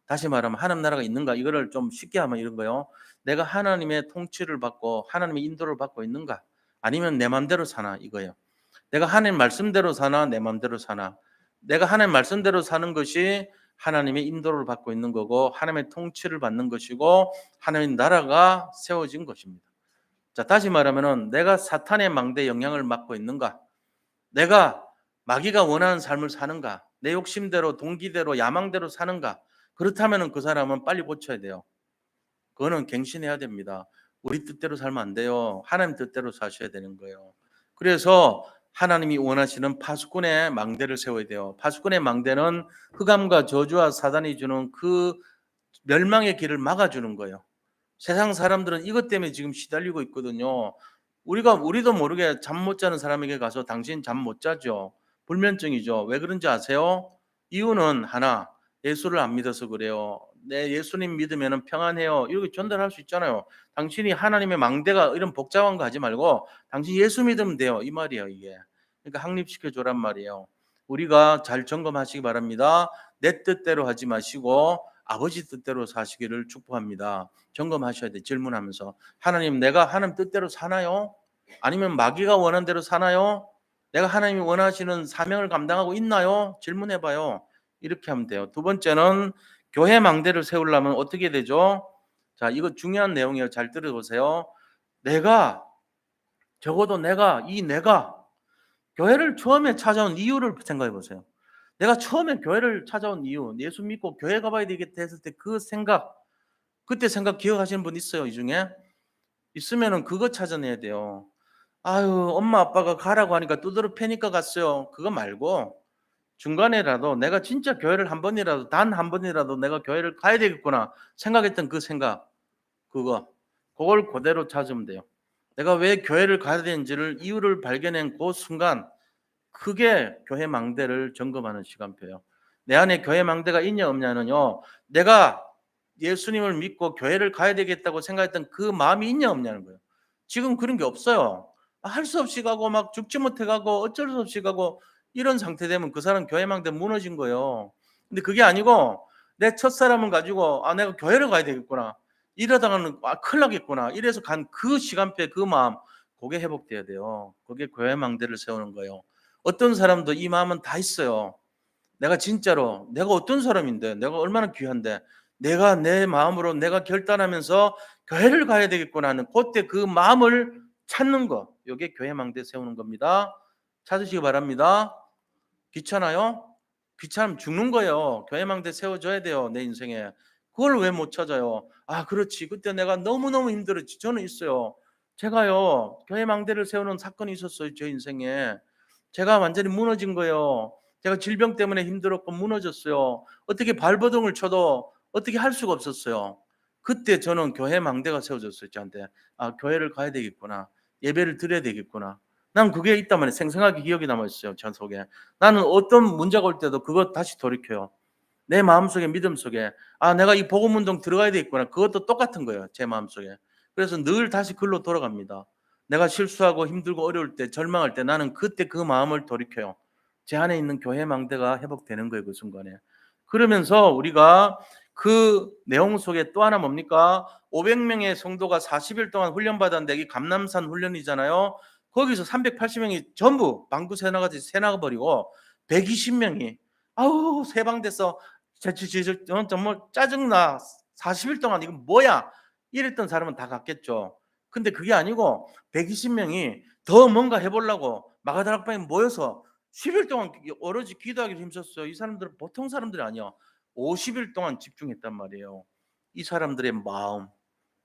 Speaker 1: 다시 말하면 하나님 나라가 있는가? 이거를 좀 쉽게 하면 이런 거요. 내가 하나님의 통치를 받고 하나님의 인도를 받고 있는가? 아니면 내 맘대로 사나 이거예요. 내가 하나님 말씀대로 사나 내 맘대로 사나. 내가 하나님 말씀대로 사는 것이 하나님의 인도를 받고 있는 거고 하나님의 통치를 받는 것이고 하나님의 나라가 세워진 것입니다. 자, 다시 말하면은 내가 사탄의 망대 영향을 받고 있는가? 내가 마귀가 원하는 삶을 사는가? 내 욕심대로 동기대로 야망대로 사는가? 그렇다면은 그 사람은 빨리 고쳐야 돼요. 그거는 갱신해야 됩니다. 우리 뜻대로 살면 안 돼요. 하나님 뜻대로 사셔야 되는 거예요. 그래서 하나님이 원하시는 파수꾼의 망대를 세워야 돼요. 파수꾼의 망대는 흑암과 저주와 사단이 주는 그 멸망의 길을 막아주는 거예요. 세상 사람들은 이것 때문에 지금 시달리고 있거든요. 우리도 모르게 잠 못 자는 사람에게 가서 당신 잠 못 자죠. 불면증이죠. 왜 그런지 아세요? 이유는 하나, 예수를 안 믿어서 그래요. 내 예수님 믿으면 평안해요. 이렇게 전달할 수 있잖아요. 당신이 하나님의 망대가 이런 복잡한 거 하지 말고 당신 예수 믿으면 돼요. 이 말이에요, 이게. 그러니까 확립시켜 줘란 말이에요. 우리가 잘 점검하시기 바랍니다. 내 뜻대로 하지 마시고 아버지 뜻대로 사시기를 축복합니다. 점검하셔야 돼. 질문하면서 하나님 내가 하나님 뜻대로 사나요? 아니면 마귀가 원하는 대로 사나요? 내가 하나님이 원하시는 사명을 감당하고 있나요? 질문해 봐요. 이렇게 하면 돼요. 두 번째는 교회 망대를 세우려면 어떻게 되죠? 자, 이거 중요한 내용이에요. 잘 들어보세요. 내가 적어도 내가 교회를 처음에 찾아온 이유를 생각해 보세요. 내가 처음에 교회를 찾아온 이유, 예수 믿고 교회 가봐야 되겠다 했을 때 그 생각, 그때 생각 기억하시는 분 있어요, 이 중에? 있으면은 그거 찾아내야 돼요. 아유, 엄마 아빠가 가라고 하니까 두드러 패니까 갔어요. 그거 말고 중간에라도 내가 진짜 교회를 한 번이라도 단 한 번이라도 내가 교회를 가야 되겠구나 생각했던 그 생각, 그걸 그대로 찾으면 돼요. 내가 왜 교회를 가야 되는지를 이유를 발견한 그 순간 그게 교회 망대를 점검하는 시간표예요. 내 안에 교회 망대가 있냐 없냐는요. 내가 예수님을 믿고 교회를 가야 되겠다고 생각했던 그 마음이 있냐 없냐는 거예요. 지금 그런 게 없어요. 할 수 없이 가고 막 죽지 못해 가고 어쩔 수 없이 가고 이런 상태 되면 그 사람 교회 망대 무너진 거예요. 근데 그게 아니고 내 첫사람을 가지고 내가 교회를 가야 되겠구나. 이러다가는 큰일 나겠구나. 이래서 간 그 시간표의 그 마음 그게 회복돼야 돼요. 그게 교회 망대를 세우는 거예요. 어떤 사람도 이 마음은 다 있어요. 내가 진짜로 내가 어떤 사람인데 내가 얼마나 귀한데 내가 내 마음으로 내가 결단하면서 교회를 가야 되겠구나 하는 그때 그 마음을 찾는 거. 이게 교회 망대 세우는 겁니다. 찾으시기 바랍니다. 귀찮아요? 귀찮으면 죽는 거예요. 교회 망대 세워줘야 돼요. 내 인생에. 그걸 왜 못 찾아요? 그렇지. 그때 내가 너무너무 힘들었지. 저는 있어요. 제가요. 교회 망대를 세우는 사건이 있었어요. 제 인생에. 제가 완전히 무너진 거예요. 제가 질병 때문에 힘들었고 무너졌어요. 어떻게 발버둥을 쳐도 어떻게 할 수가 없었어요. 그때 저는 교회 망대가 세워졌어요. 저한테. 교회를 가야 되겠구나. 예배를 드려야 되겠구나. 난 그게 있단 말이에요. 생생하게 기억이 남아있어요. 저 속에. 나는 어떤 문제가 올 때도 그것 다시 돌이켜요. 내 마음속에 믿음 속에 내가 이 복음운동 들어가야 되겠구나. 그것도 똑같은 거예요. 제 마음속에. 그래서 늘 다시 글로 돌아갑니다. 내가 실수하고 힘들고 어려울 때 절망할 때 나는 그때 그 마음을 돌이켜요. 제 안에 있는 교회 망대가 회복되는 거예요. 그 순간에. 그러면서 우리가 그 내용 속에 또 하나 뭡니까? 500명의 성도가 40일 동안 훈련받았는데 이게 감남산 훈련이잖아요. 거기서 380명이 전부 방구 새나가지 새나가 버리고 120명이 아우 세방돼서 정말 짜증나. 40일 동안 이건 뭐야? 이랬던 사람은 다 갔겠죠. 근데 그게 아니고 120명이 더 뭔가 해보려고 마가다락방에 모여서 10일 동안 오로지 기도하기를 힘썼어요. 이 사람들은 보통 사람들이 아니야. 50일 동안 집중했단 말이에요. 이 사람들의 마음,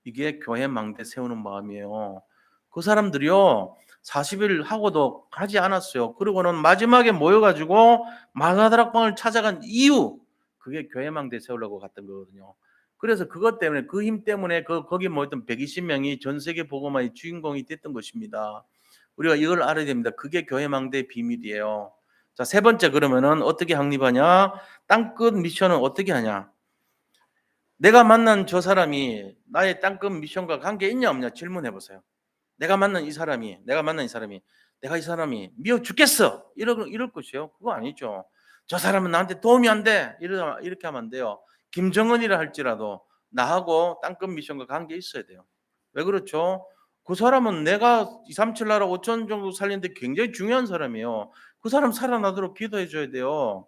Speaker 1: 이게 교회 망대 세우는 마음이에요. 그 사람들이요 40일 하고도 가지 않았어요. 그리고는 마지막에 모여가지고 마가다락방을 찾아간 이유, 그게 교회 망대 세우려고 갔던 거거든요. 그래서 그것 때문에, 그 힘 때문에 거기 모였던 120명이 전 세계 복음화의 주인공이 됐던 것입니다. 우리가 이걸 알아야 됩니다. 그게 교회 망대의 비밀이에요. 자, 세 번째, 그러면은 어떻게 확립하냐? 땅끝 미션은 어떻게 하냐? 내가 만난 저 사람이 나의 땅끝 미션과 관계 있냐 없냐 질문해 보세요. 내가 만난 이 사람이 내가 이 사람이 미워 죽겠어 이럴 것이요? 그거 아니죠. 저 사람은 나한테 도움이 안 돼 이렇게 하면 안 돼요. 김정은이라 할지라도 나하고 땅끝 미션과 관계 있어야 돼요. 왜 그렇죠? 그 사람은 내가 237 나라 5천 정도 살리는데 굉장히 중요한 사람이에요. 그 사람 살아나도록 기도해 줘야 돼요.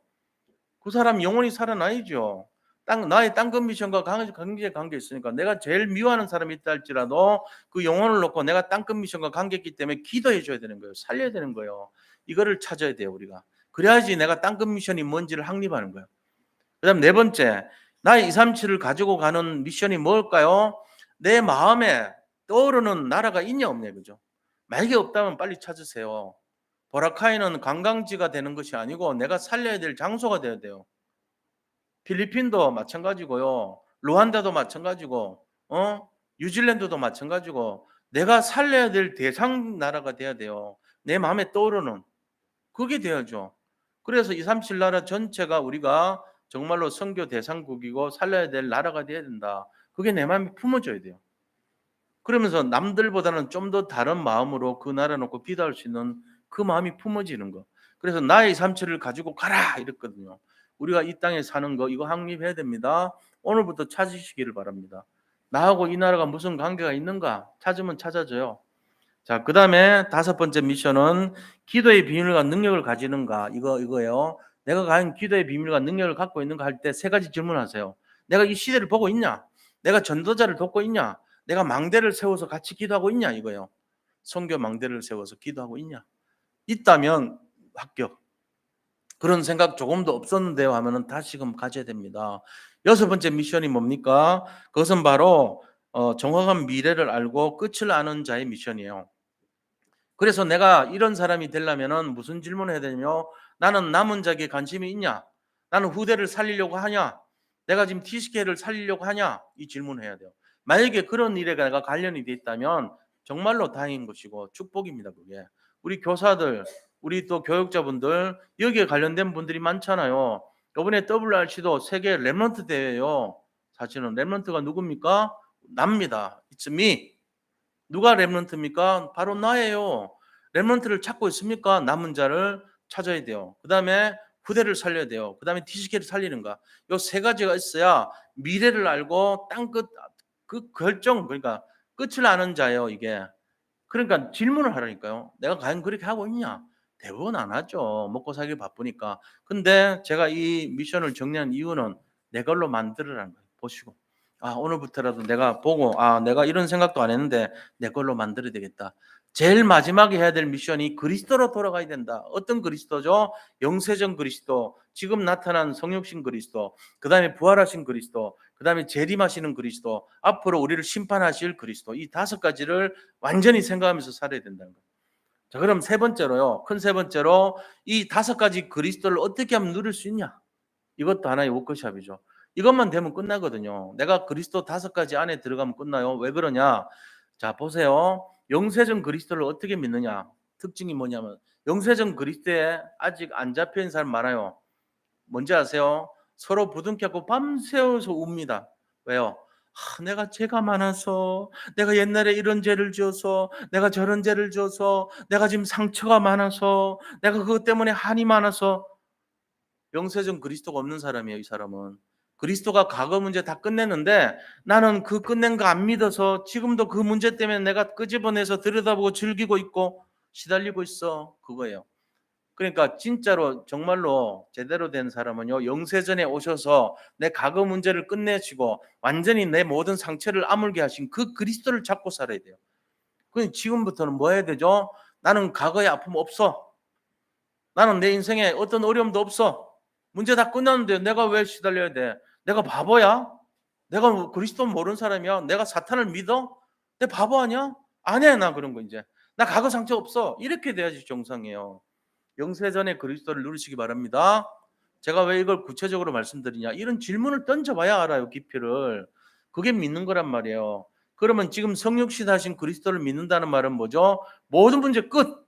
Speaker 1: 그 사람 영원히 살아나야죠. 나의 땅끝 미션과 관계 있으니까 내가 제일 미워하는 사람이 있다 할지라도 그 영혼을 놓고 내가 땅끝 미션과 관계있기 때문에 기도해 줘야 되는 거예요. 살려야 되는 거예요. 이거를 찾아야 돼요, 우리가. 그래야지 내가 땅끝 미션이 뭔지를 확립하는 거예요. 그다음 네 번째, 나의 237을 가지고 가는 미션이 뭘까요? 내 마음에 떠오르는 나라가 있냐 없냐, 그죠? 만약에 없다면 빨리 찾으세요. 보라카이는 관광지가 되는 것이 아니고 내가 살려야 될 장소가 돼야 돼요. 필리핀도 마찬가지고요. 루안다도 마찬가지고, 뉴질랜드도 마찬가지고, 내가 살려야 될 대상 나라가 돼야 돼요. 내 마음에 떠오르는 그게 돼야죠. 그래서 237 나라 전체가 우리가 정말로 선교 대상국이고 살려야 될 나라가 돼야 된다. 그게 내 마음에 품어져야 돼요. 그러면서 남들보다는 좀 더 다른 마음으로 그 나라 놓고 기도할 수 있는 그 마음이 품어지는 거. 그래서 나의 237을 가지고 가라 이랬거든요. 우리가 이 땅에 사는 거 이거 확립해야 됩니다. 오늘부터 찾으시기를 바랍니다. 나하고 이 나라가 무슨 관계가 있는가 찾으면 찾아져요. 자, 그다음에 다섯 번째 미션은 기도의 비밀과 능력을 가지는가 이거예요. 내가 과연 기도의 비밀과 능력을 갖고 있는가 할 때 세 가지 질문하세요. 내가 이 시대를 보고 있냐? 내가 전도자를 돕고 있냐? 내가 망대를 세워서 같이 기도하고 있냐 이거예요. 선교 망대를 세워서 기도하고 있냐? 있다면 합격. 그런 생각 조금도 없었는데요 하면은 다시금 가져야 됩니다. 여섯 번째 미션이 뭡니까? 그것은 바로 정확한 미래를 알고 끝을 아는 자의 미션이에요. 그래서 내가 이런 사람이 되려면은 무슨 질문을 해야 되냐면, 나는 남은 자에게 관심이 있냐? 나는 후대를 살리려고 하냐? 내가 지금 TCK를 살리려고 하냐? 이 질문을 해야 돼요. 만약에 그런 일에 내가 관련이 돼 있다면 정말로 다행인 것이고 축복입니다. 그게 우리 교사들, 우리 또 교육자분들 여기에 관련된 분들이 많잖아요. 이번에 WRC도 세계 렘넌트 대회예요. 사실은 렘넌트가 누굽니까? 납니다. It's me. 누가 렘넌트입니까? 바로 나예요. 렘넌트를 찾고 있습니까? 남은 자를 찾아야 돼요. 그 다음에 후대를 살려야 돼요. 그 다음에 TCK를 살리는가. 요 세 가지가 있어야 미래를 알고 땅끝 그 결정, 그러니까 끝을 아는 자예요. 이게. 그러니까 질문을 하라니까요. 내가 과연 그렇게 하고 있냐? 대부분 안 하죠. 먹고 살기 바쁘니까. 근데 제가 이 미션을 정리한 이유는 내 걸로 만들으라는 거예요. 보시고. 오늘부터라도 내가 보고, 내가 이런 생각도 안 했는데 내 걸로 만들어야 되겠다. 제일 마지막에 해야 될 미션이 그리스도로 돌아가야 된다. 어떤 그리스도죠? 영세전 그리스도, 지금 나타난 성육신 그리스도, 그 다음에 부활하신 그리스도, 그 다음에 재림하시는 그리스도, 앞으로 우리를 심판하실 그리스도, 이 다섯 가지를 완전히 생각하면서 살아야 된다는 거예요. 자, 그럼 세 번째로요. 큰 세 번째로 이 다섯 가지 그리스도를 어떻게 하면 누릴 수 있냐? 이것도 하나의 워크숍이죠. 이것만 되면 끝나거든요. 내가 그리스도 다섯 가지 안에 들어가면 끝나요. 왜 그러냐? 자, 보세요. 영세전 그리스도를 어떻게 믿느냐? 특징이 뭐냐면 영세전 그리스도에 아직 안 잡혀있는 사람 많아요. 뭔지 아세요? 서로 부둥켜고 밤새워서 웁니다. 왜요? 내가 죄가 많아서, 내가 옛날에 이런 죄를 지어서, 내가 저런 죄를 지어서, 내가 지금 상처가 많아서, 내가 그것 때문에 한이 많아서. 영세전 그리스도가 없는 사람이에요. 이 사람은 그리스도가 과거 문제 다 끝냈는데 나는 그 끝낸 거 안 믿어서 지금도 그 문제 때문에 내가 끄집어내서 들여다보고 즐기고 있고 시달리고 있어. 그거예요. 그러니까 진짜로 정말로 제대로 된 사람은요, 영세전에 오셔서 내 과거 문제를 끝내시고 완전히 내 모든 상처를 아물게 하신 그 그리스도를 잡고 살아야 돼요. 그 지금부터는 뭐 해야 되죠? 나는 과거에 아픔 없어. 나는 내 인생에 어떤 어려움도 없어. 문제 다 끝났는데 내가 왜 시달려야 돼? 내가 바보야? 내가 그리스도 모르는 사람이야? 내가 사탄을 믿어? 내 바보 아니야? 아니야, 나 그런 거 이제. 나 과거 상처 없어. 이렇게 돼야지 정상이에요. 영세전에 그리스도를 누리시기 바랍니다. 제가 왜 이걸 구체적으로 말씀드리냐? 이런 질문을 던져봐야 알아요, 깊이를. 그게 믿는 거란 말이에요. 그러면 지금 성육신 하신 그리스도를 믿는다는 말은 뭐죠? 모든 문제 끝.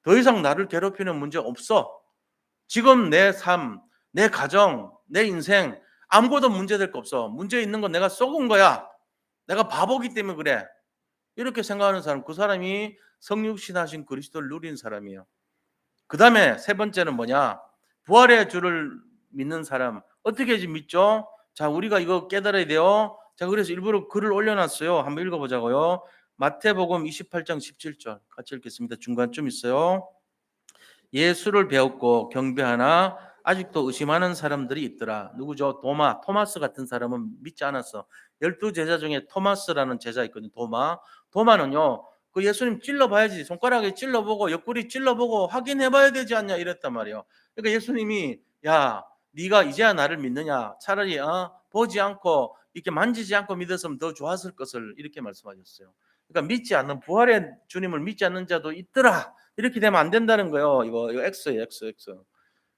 Speaker 1: 더 이상 나를 괴롭히는 문제 없어. 지금 내 삶, 내 가정, 내 인생 아무것도 문제될 거 없어. 문제 있는 건 내가 썩은 거야. 내가 바보기 때문에 그래. 이렇게 생각하는 사람, 그 사람이 성육신 하신 그리스도를 누리는 사람이에요. 그 다음에 세 번째는 뭐냐? 부활의 주를 믿는 사람. 어떻게 믿죠? 자, 우리가 이거 깨달아야 돼요. 자, 그래서 일부러 글을 올려놨어요. 한번 읽어보자고요. 마태복음 28장 17절 같이 읽겠습니다. 중간쯤 있어요. 예수를 배웠고 경배하나 아직도 의심하는 사람들이 있더라. 누구죠? 토마스 같은 사람은 믿지 않았어. 12제자 중에 토마스라는 제자 있거든요. 도마는요, 그 예수님 찔러봐야지, 손가락에 찔러보고 옆구리 찔러보고 확인해봐야 되지 않냐 이랬단 말이에요. 그러니까 예수님이, 야, 네가 이제야 나를 믿느냐? 차라리 보지 않고 이렇게 만지지 않고 믿었으면 더 좋았을 것을, 이렇게 말씀하셨어요. 그러니까 믿지 않는, 부활의 주님을 믿지 않는 자도 있더라. 이렇게 되면 안 된다는 거예요. 이거 X예요, X.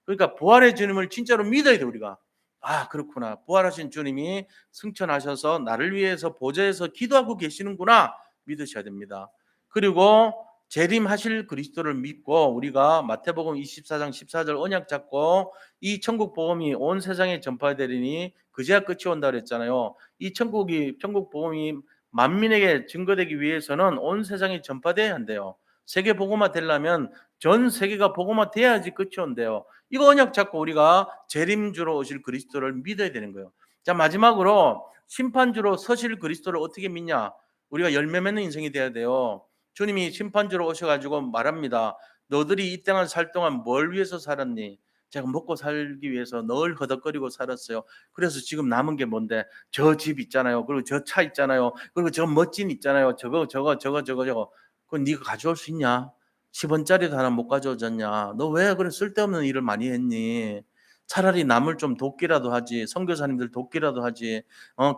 Speaker 1: 그러니까 부활의 주님을 진짜로 믿어야 돼, 우리가. 아, 그렇구나. 부활하신 주님이 승천하셔서 나를 위해서 보좌에서 기도하고 계시는구나 믿으셔야 됩니다. 그리고 재림하실 그리스도를 믿고 우리가 마태복음 24장 14절 언약 잡고 이 천국 복음이 온 세상에 전파되리니 그제야 끝이 온다 그랬잖아요. 이 천국 복음이 만민에게 증거되기 위해서는 온 세상에 전파돼야 한대요. 세계 복음화 되려면 전 세계가 복음화 돼야지 끝이 온대요. 이거 언약 잡고 우리가 재림주로 오실 그리스도를 믿어야 되는 거예요. 자, 마지막으로 심판주로 서실 그리스도를 어떻게 믿냐? 우리가 열매 맺는 인생이 돼야 돼요. 주님이 심판주로 오셔가지고 말합니다. 너들이 이 땅을 살 동안 뭘 위해서 살았니? 제가 먹고 살기 위해서 늘 허덕거리고 살았어요. 그래서 지금 남은 게 뭔데? 저 집 있잖아요. 그리고 저 차 있잖아요. 그리고 저 멋진 있잖아요. 저거. 그건 네가 가져올 수 있냐? 10원짜리도 하나 못 가져오셨냐? 너 왜 그래 쓸데없는 일을 많이 했니? 차라리 남을 좀 돕기라도 하지. 선교사님들 돕기라도 하지.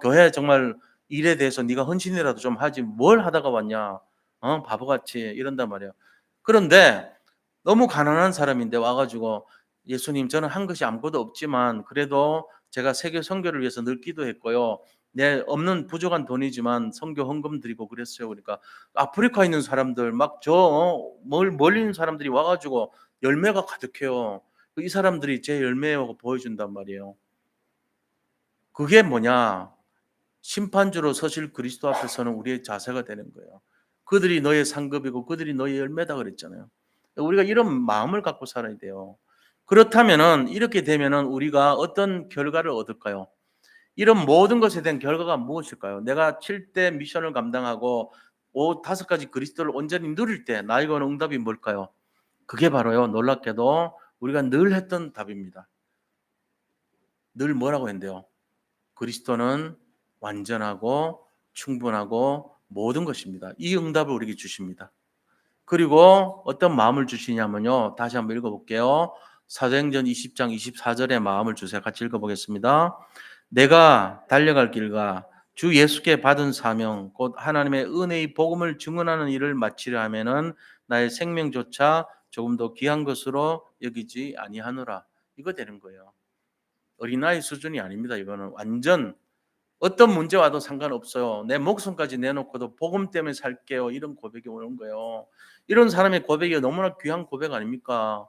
Speaker 1: 교회 정말 일에 대해서 네가 헌신이라도 좀 하지. 뭘 하다가 왔냐? 바보같이 이런단 말이에요. 그런데 너무 가난한 사람인데 와가지고 예수님, 저는 한 것이 아무것도 없지만 그래도 제가 세계 선교를 위해서 늘 기도했고요. 내 없는 부족한 돈이지만 선교 헌금 드리고 그랬어요. 그러니까 아프리카에 있는 사람들 막 멀리 있는 사람들이 와가지고 열매가 가득해요. 이 사람들이 제 열매라고 보여준단 말이에요. 그게 뭐냐? 심판주로 서실 그리스도 앞에서는 우리의 자세가 되는 거예요. 그들이 너의 상급이고 그들이 너의 열매다 그랬잖아요. 우리가 이런 마음을 갖고 살아야 돼요. 그렇다면은 이렇게 되면은 우리가 어떤 결과를 얻을까요? 이런 모든 것에 대한 결과가 무엇일까요? 내가 7대 미션을 감당하고 5가지 그리스도를 온전히 누릴 때 나에게 오는 응답이 뭘까요? 그게 바로요, 놀랍게도 우리가 늘 했던 답입니다. 늘 뭐라고 했는데요? 그리스도는 완전하고 충분하고 모든 것입니다. 이 응답을 우리에게 주십니다. 그리고 어떤 마음을 주시냐면요, 다시 한번 읽어볼게요. 사도행전 20장 24절의 마음을 주세요. 같이 읽어보겠습니다. 내가 달려갈 길과 주 예수께 받은 사명 곧 하나님의 은혜의 복음을 증언하는 일을 마치려 하면은 나의 생명조차 조금 더 귀한 것으로 여기지 아니하노라. 이거 되는 거예요. 어린아이 수준이 아닙니다. 이거는 완전 어떤 문제 와도 상관없어요. 내 목숨까지 내놓고도 복음 때문에 살게요. 이런 고백이 오는 거예요. 이런 사람의 고백이 너무나 귀한 고백 아닙니까?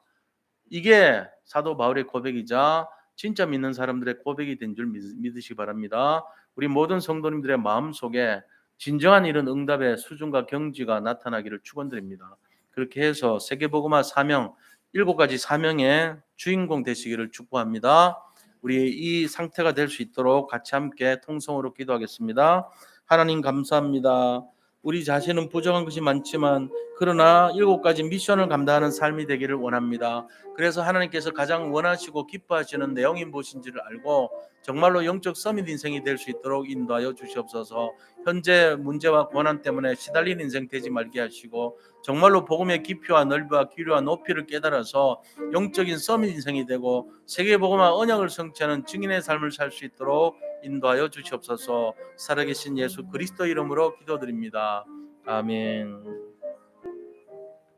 Speaker 1: 이게 사도 바울의 고백이자 진짜 믿는 사람들의 고백이 된 줄 믿으시기 바랍니다. 우리 모든 성도님들의 마음속에 진정한 이런 응답의 수준과 경지가 나타나기를 축원드립니다. 그렇게 해서 세계복음화 사명 7가지 사명의 주인공 되시기를 축복합니다. 우리 이 상태가 될 수 있도록 같이 함께 통성으로 기도하겠습니다. 하나님 감사합니다. 우리 자신은 부족한 것이 많지만 그러나 7가지 미션을 감당하는 삶이 되기를 원합니다. 그래서 하나님께서 가장 원하시고 기뻐하시는 내용이 무엇인지를 알고 정말로 영적 서밋 인생이 될 수 있도록 인도하여 주시옵소서. 현재 문제와 고난 때문에 시달린 인생 되지 말게 하시고 정말로 복음의 깊이와 넓이와 길이와 높이를 깨달아서 영적인 서밋 인생이 되고 세계복음화 언약을 성취하는 증인의 삶을 살 수 있도록 인도하여 주시옵소서. 살아계신 예수 그리스도 이름으로 기도드립니다. 아멘.